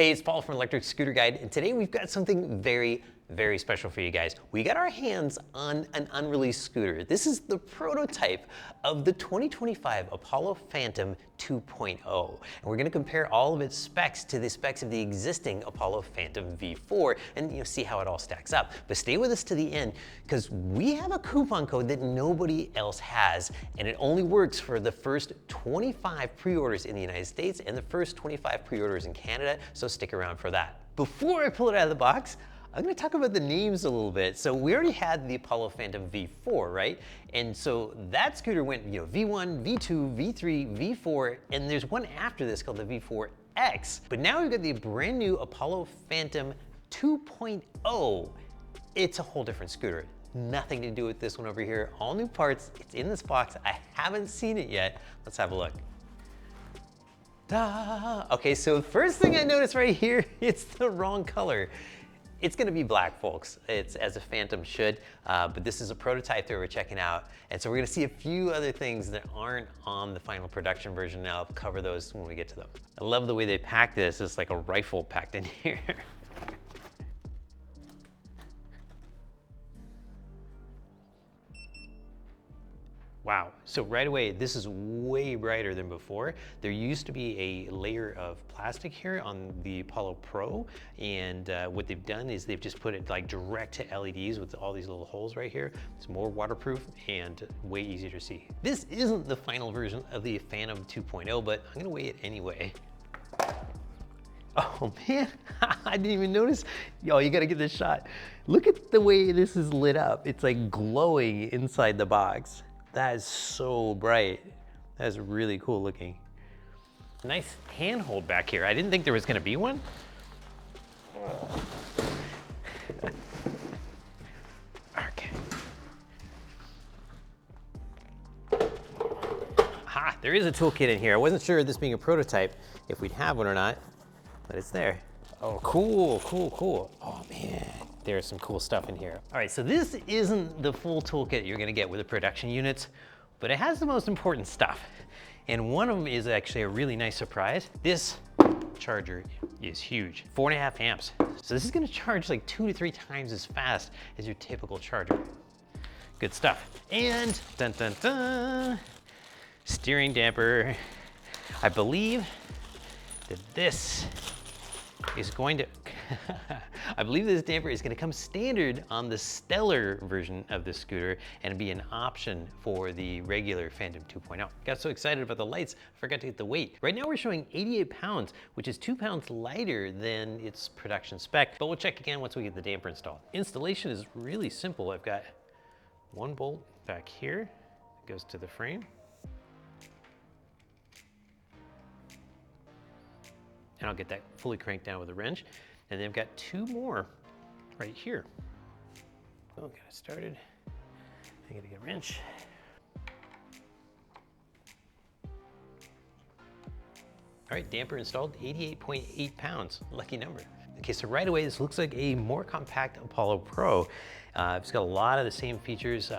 Hey, it's Paul from Electric Scooter Guide, and today we've got something very special for you guys. We got our hands on an unreleased scooter. This is the prototype of the 2025 Apollo Phantom 2.0. And we're gonna compare all of its specs to the specs of the existing Apollo Phantom V4 and see how it all stacks up. But stay with us to the end because we have a coupon code that nobody else has, and it only works for the first 25 pre-orders in the United States and the first 25 pre-orders in Canada, so stick around for that. Before I pull it out of the box, I'm gonna talk about the names a little bit. So we already had the Apollo Phantom V4, right? And so that scooter went, V1, V2, V3, V4, and there's one after this called the V4X. But now we've got the brand new Apollo Phantom 2.0. It's a whole different scooter. Nothing to do with this one over here. All new parts, it's in this box. I haven't seen it yet. Let's have a look. Ta! Okay, so the first thing I noticed right here, it's the wrong color. It's gonna be black, folks. It's as a Phantom should, but this is a prototype that we're checking out. And so we're gonna see a few other things that aren't on the final production version, and I'll cover those when we get to them. I love the way they pack this. It's like a rifle packed in here. Wow, so right away, this is way brighter than before. There used to be a layer of plastic here on the Apollo Pro, and what they've done is they've just put it like direct to LEDs with all these little holes right here. It's more waterproof and way easier to see. This isn't the final version of the Phantom 2.0, but I'm gonna weigh it anyway. Oh man, I didn't even notice. Yo, you gotta get this shot. Look at the way this is lit up. It's like glowing inside the box. That is so bright. That is really cool looking. Nice handhold back here. I didn't think there was gonna be one. Okay. Ha, there is a toolkit in here. I wasn't sure, this being a prototype, if we'd have one or not, but it's there. Oh, cool, cool, cool. Oh man. There's some cool stuff in here. All right, so this isn't the full toolkit you're gonna get with the production units, but it has the most important stuff. And one of them is actually a really nice surprise. This charger is huge, 4.5 amps. So this is gonna charge like 2 to 3 times as fast as your typical charger. Good stuff. And dun dun dun, steering damper. I believe that this is going to, I believe this damper is gonna come standard on the Stellar version of the scooter and be an option for the regular Phantom 2.0. Got so excited about the lights, forgot to get the weight. Right now we're showing 88 pounds, which is 2 pounds lighter than its production spec, but we'll check again once we get the damper installed. Installation is really simple. I've got one bolt back here, that goes to the frame. And I'll get that fully cranked down with a wrench. And then I've got 2 more right here. Oh, got it started. I gotta get a wrench. All right, damper installed, 88.8 pounds, lucky number. Okay, so right away, this looks like a more compact Apollo Pro. It's got a lot of the same features.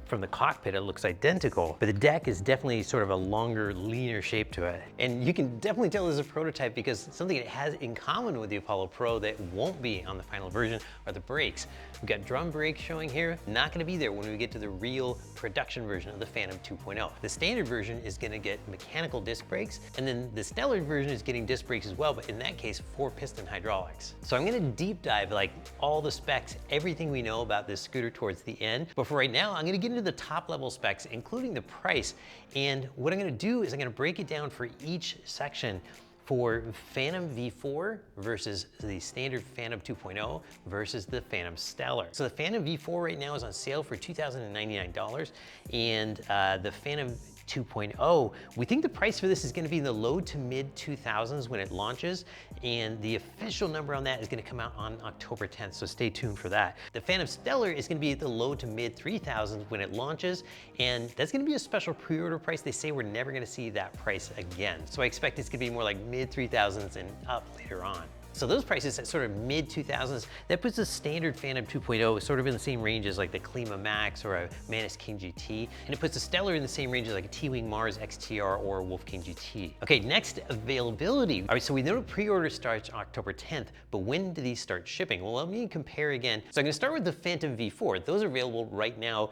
From the cockpit, it looks identical, but the deck is definitely sort of a longer, leaner shape to it. And you can definitely tell this is a prototype because something it has in common with the Apollo Pro that won't be on the final version are the brakes. We've got drum brakes showing here, not gonna be there when we get to the real production version of the Phantom 2.0. The standard version is gonna get mechanical disc brakes, and then the Stellar version is getting disc brakes as well, but in that case, 4-piston hydraulics. So I'm gonna deep dive like all the specs, everything we know about this scooter towards the end. But for right now, I'm gonna get into the top level specs, including the price. And what I'm gonna do is I'm gonna break it down for each section for Phantom V4 versus the standard Phantom 2.0 versus the Phantom Stellar. So the Phantom V4 right now is on sale for $2,099, and the Phantom 2.0, we think the price for this is gonna be in the low to mid 2000s when it launches, and the official number on that is gonna come out on October 10th, so stay tuned for that. The Phantom Stellar is gonna be at the low to mid 3000s when it launches, and that's gonna be a special pre-order price. They say we're never gonna see that price again. So I expect it's gonna be more like mid 3000s and up later on. So those prices at sort of mid-2000s, that puts the standard Phantom 2.0 sort of in the same range as like the Klima Max or a Manus King GT, and it puts the Stellar in the same range as like a T-Wing Mars XTR or a Wolf King GT. Okay, next, availability. All right, so we know pre-order starts October 10th, but when do these start shipping? Well, let me compare again. So I'm gonna start with the Phantom V4. Those are available right now.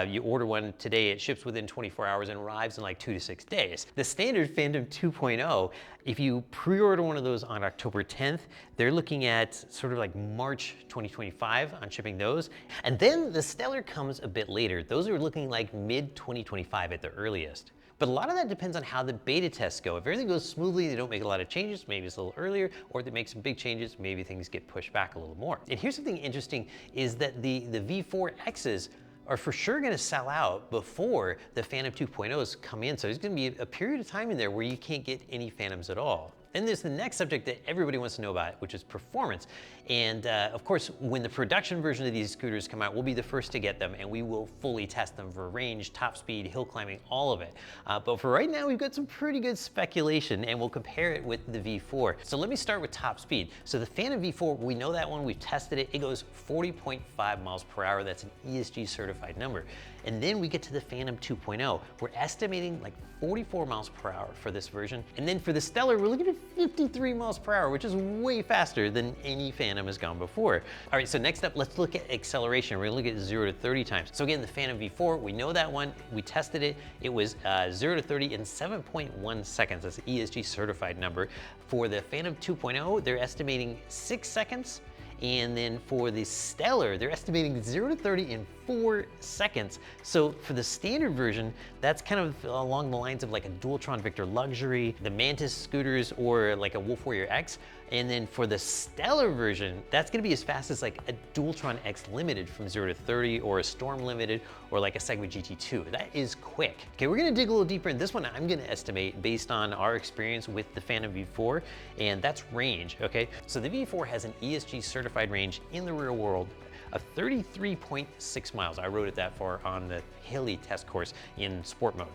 You order one today, it ships within 24 hours and arrives in like 2 to 6 days. The standard Phantom 2.0, if you pre-order one of those on October 10th, they're looking at sort of like March 2025 on shipping those. And then the Stellar comes a bit later. Those are looking like mid-2025 at the earliest. But a lot of that depends on how the beta tests go. If everything goes smoothly, they don't make a lot of changes, maybe it's a little earlier, or if they make some big changes, maybe things get pushed back a little more. And here's something interesting is that the V4Xs are for sure gonna sell out before the Phantom 2.0s come in. So there's gonna be a period of time in there where you can't get any Phantoms at all. Then there's the next subject that everybody wants to know about, which is performance. And of course, when the production version of these scooters come out, we'll be the first to get them and we will fully test them for range, top speed, hill climbing, all of it. But for right now, we've got some pretty good speculation and we'll compare it with the V4. So let me start with top speed. So the Phantom V4, we know that one, we've tested it. It goes 40.5 miles per hour. That's an ESG certified number. And then we get to the Phantom 2.0. We're estimating like 44 miles per hour for this version. And then for the Stellar, we're looking at 53 miles per hour, which is way faster than any Phantom has gone before. All right, so next up, let's look at acceleration. We're gonna look at 0 to 30 times. So again, the Phantom V4, we know that one, we tested it. It was 0 to 30 in 7.1 seconds. That's an ESG certified number. For the Phantom 2.0, they're estimating 6 seconds. And then for the Stellar, they're estimating 0 to 30 in 4 seconds. So for the standard version, that's kind of along the lines of like a Dualtron Victor Luxury, the Mantis scooters, or like a Wolf Warrior X. And then for the Stellar version, that's gonna be as fast as like a Dualtron X Limited from 0 to 30, or a Storm Limited, or like a Segway GT2. That is quick. Okay, we're gonna dig a little deeper in this one. I'm gonna estimate based on our experience with the Phantom V4, and that's range, okay? So the V4 has an ESG certified range in the real world of 33.6 miles. I rode it that far on the hilly test course in sport mode.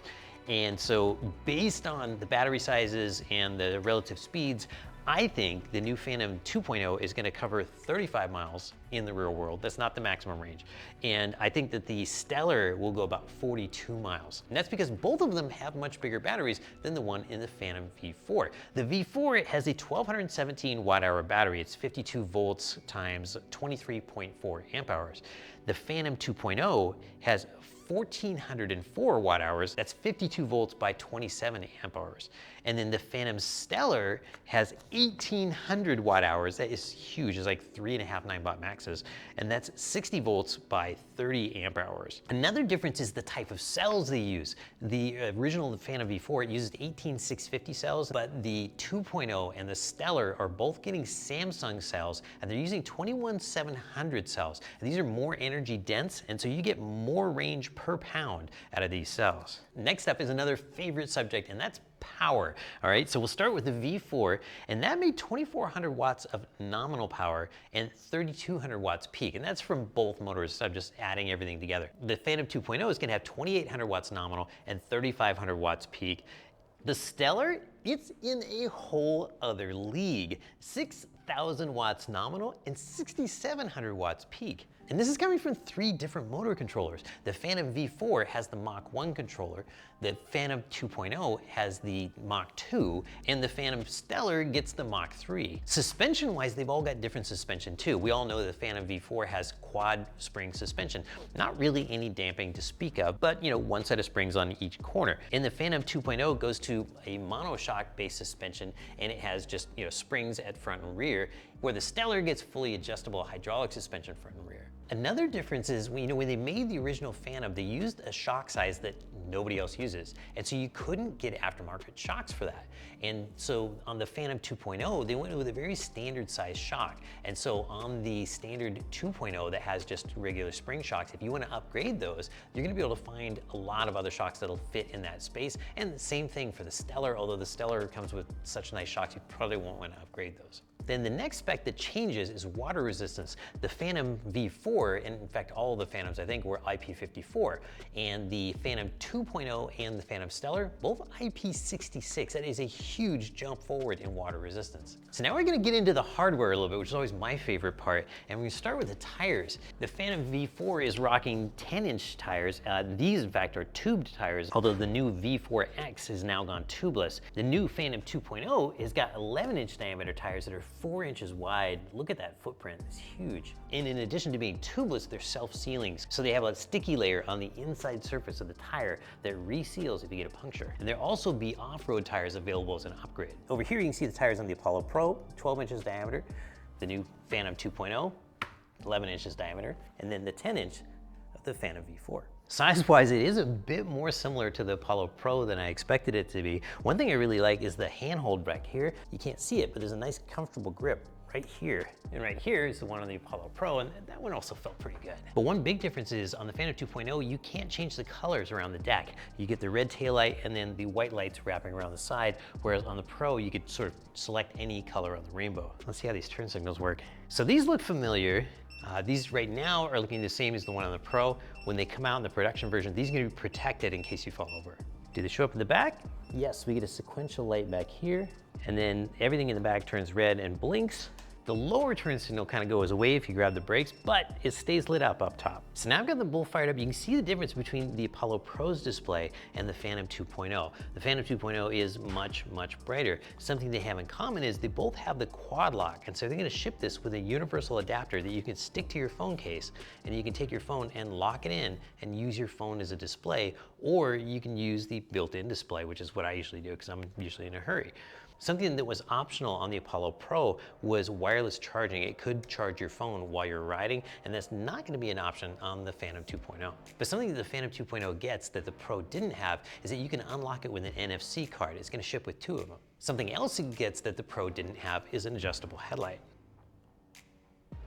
And so based on the battery sizes and the relative speeds, I think the new Phantom 2.0 is gonna cover 35 miles in the real world. That's not the maximum range. And I think that the Stellar will go about 42 miles. And that's because both of them have much bigger batteries than the one in the Phantom V4. The V4 has a 1217 watt hour battery. It's 52 volts times 23.4 amp hours. The Phantom 2.0 has 1404 watt hours. That's 52 volts by 27 amp hours. And then the Phantom Stellar has 1800 watt hours. That is huge. It's like 3.5 9-bot maxes. And that's 60 volts by 30 amp hours. Another difference is the type of cells they use. The original Phantom V4, it uses 18650 cells, but the 2.0 and the Stellar are both getting Samsung cells, and they're using 21700 cells. And these are more energy dense, and so you get more range per pound out of these cells. Next up is another favorite subject, and that's power. All right, so we'll start with the V4, and that made 2400 watts of nominal power and 3200 watts peak, and that's from both motors. So I'm just adding everything together. The Phantom 2.0 is gonna have 2800 watts nominal and 3500 watts peak. The Stellar, it's in a whole other league. 6,000 watts nominal and 6,700 watts peak. And this is coming from 3 different motor controllers. The Phantom V4 has the Mach 1 controller, the Phantom 2.0 has the Mach 2, and the Phantom Stellar gets the Mach 3. Suspension-wise, they've all got different suspension too. We all know the Phantom V4 has quad spring suspension. Not really any damping to speak of, but you know, one set of springs on each corner. And the Phantom 2.0 goes to a monoshock-based suspension, and it has just, you know, springs at front and rear, where the Stellar gets fully adjustable hydraulic suspension front and rear. Another difference is, you know, when they made the original Phantom, they used a shock size that nobody else uses. And so you couldn't get aftermarket shocks for that. And so on the Phantom 2.0, they went with a very standard size shock. And so on the standard 2.0 that has just regular spring shocks, if you want to upgrade those, you're going to be able to find a lot of other shocks that'll fit in that space. And the same thing for the Stellar, although the Stellar comes with such nice shocks, you probably won't want to upgrade those. Then the next spec that changes is water resistance. The Phantom V4, and in fact all of the Phantoms I think were IP54, and the Phantom 2.0 and the Phantom Stellar, both IP66. That is a huge jump forward in water resistance. So now we're gonna get into the hardware a little bit, which is always my favorite part, and we're gonna start with the tires. The Phantom V4 is rocking 10-inch tires. These, in fact, are tubed tires, although the new V4X has now gone tubeless. The new Phantom 2.0 has got 11-inch diameter tires that are 4 inches wide. Look at that footprint, it's huge. And in addition to being tubeless, they're self-sealing. So they have a sticky layer on the inside surface of the tire that reseals if you get a puncture. And there'll also be off-road tires available as an upgrade. Over here you can see the tires on the Apollo Pro, 12 inches diameter. The new Phantom 2.0, 11 inches diameter. And then the 10-inch of the Phantom V4. Size-wise, it is a bit more similar to the Apollo Pro than I expected it to be. One thing I really like is the handhold back here. You can't see it, but there's a nice comfortable grip right here. And right here is the one on the Apollo Pro, and that one also felt pretty good. But one big difference is on the Phantom 2.0, you can't change the colors around the deck. You get the red taillight and then the white lights wrapping around the side, whereas on the Pro, you could sort of select any color on the rainbow. Let's see how these turn signals work. So these look familiar. These right now are looking the same as the one on the Pro. When they come out in the production version, these are gonna be protected in case you fall over. Do they show up in the back? Yes, we get a sequential light back here, and then everything in the back turns red and blinks. The lower turn signal kind of goes away if you grab the brakes, but it stays lit up top. So now I've got the bull fired up. You can see the difference between the Apollo Pro's display and the Phantom 2.0. The Phantom 2.0 is much, much brighter. Something they have in common is they both have the quad lock, and so they're gonna ship this with a universal adapter that you can stick to your phone case, and you can take your phone and lock it in and use your phone as a display, or you can use the built-in display, which is what I usually do because I'm usually in a hurry. Something that was optional on the Apollo Pro was wireless charging. It could charge your phone while you're riding, and that's not gonna be an option on the Phantom 2.0. But something that the Phantom 2.0 gets that the Pro didn't have is that you can unlock it with an NFC card. It's gonna ship with 2 of them. Something else it gets that the Pro didn't have is an adjustable headlight.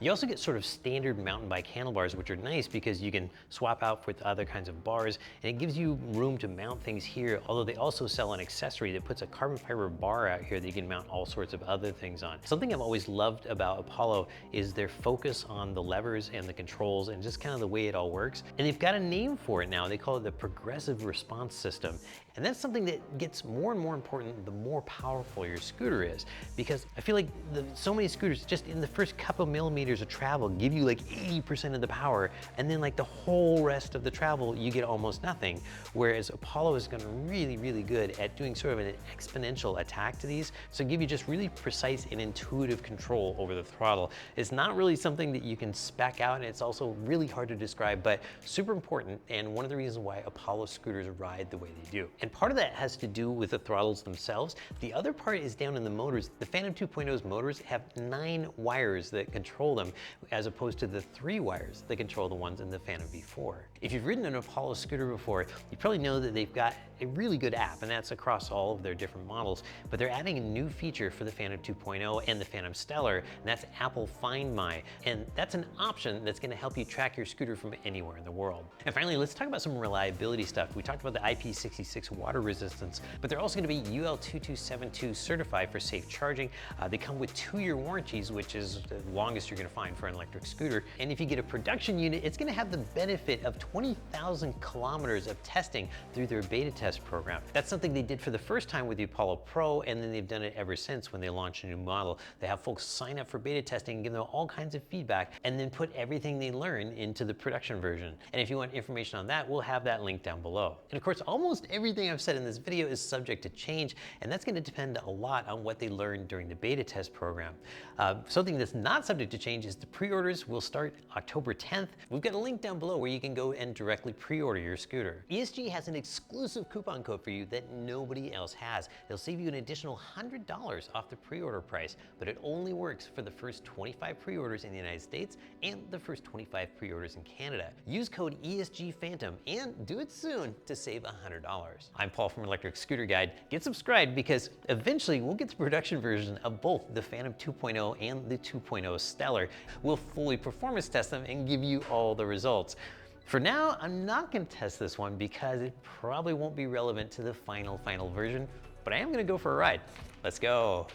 You also get sort of standard mountain bike handlebars, which are nice because you can swap out with other kinds of bars, and it gives you room to mount things here, although they also sell an accessory that puts a carbon fiber bar out here that you can mount all sorts of other things on. Something I've always loved about Apollo is their focus on the levers and the controls and just kind of the way it all works. And they've got a name for it now. They call it the progressive response system. And that's something that gets more and more important the more powerful your scooter is, because I feel like so many scooters just in the first couple millimeters of travel give you like 80% of the power, and then like the whole rest of the travel you get almost nothing, whereas Apollo is gonna really, really good at doing sort of an exponential attack to these, so give you just really precise and intuitive control over the throttle. It's not really something that you can spec out, and it's also really hard to describe, but super important, and one of the reasons why Apollo scooters ride the way they do. And part of that has to do with the throttles themselves. The other part is down in the motors. The Phantom 2.0's motors have 9 wires that control them, as opposed to the 3 wires that control the ones in the Phantom V4. If you've ridden an Apollo scooter before, you probably know that they've got a really good app, and that's across all of their different models, but they're adding a new feature for the Phantom 2.0 and the Phantom Stellar, and that's Apple Find My, and that's an option that's gonna help you track your scooter from anywhere in the world. And finally, let's talk about some reliability stuff. We talked about the IP66 water resistance, but they're also gonna be UL2272 certified for safe charging. They come with 2-year warranties, which is the longest you're gonna find for an electric scooter. And if you get a production unit, it's gonna have the benefit of 20,000 kilometers of testing through their beta test program. That's something they did for the first time with the Apollo Pro, and then they've done it ever since when they launch a new model. They have folks sign up for beta testing and give them all kinds of feedback, and then put everything they learn into the production version. And if you want information on that, we'll have that link down below. And of course, almost everything I've said in this video is subject to change, and that's gonna depend a lot on what they learned during the beta test program. Something that's not subject to change is the pre-orders will start October 10th. We've got a link down below where you can go and directly pre-order your scooter. ESG has an exclusive coupon code for you that nobody else has. It'll save you an additional $100 off the pre-order price, but it only works for the first 25 pre-orders in the United States and the first 25 pre-orders in Canada. Use code ESG Phantom and do it soon to save $100. I'm Paul from Electric Scooter Guide. Get subscribed because eventually we'll get the production version of both the Phantom 2.0 and the 2.0 Stellar. We'll fully performance test them and give you all the results. For now, I'm not gonna test this one because it probably won't be relevant to the final version, but I am gonna go for a ride. Let's go.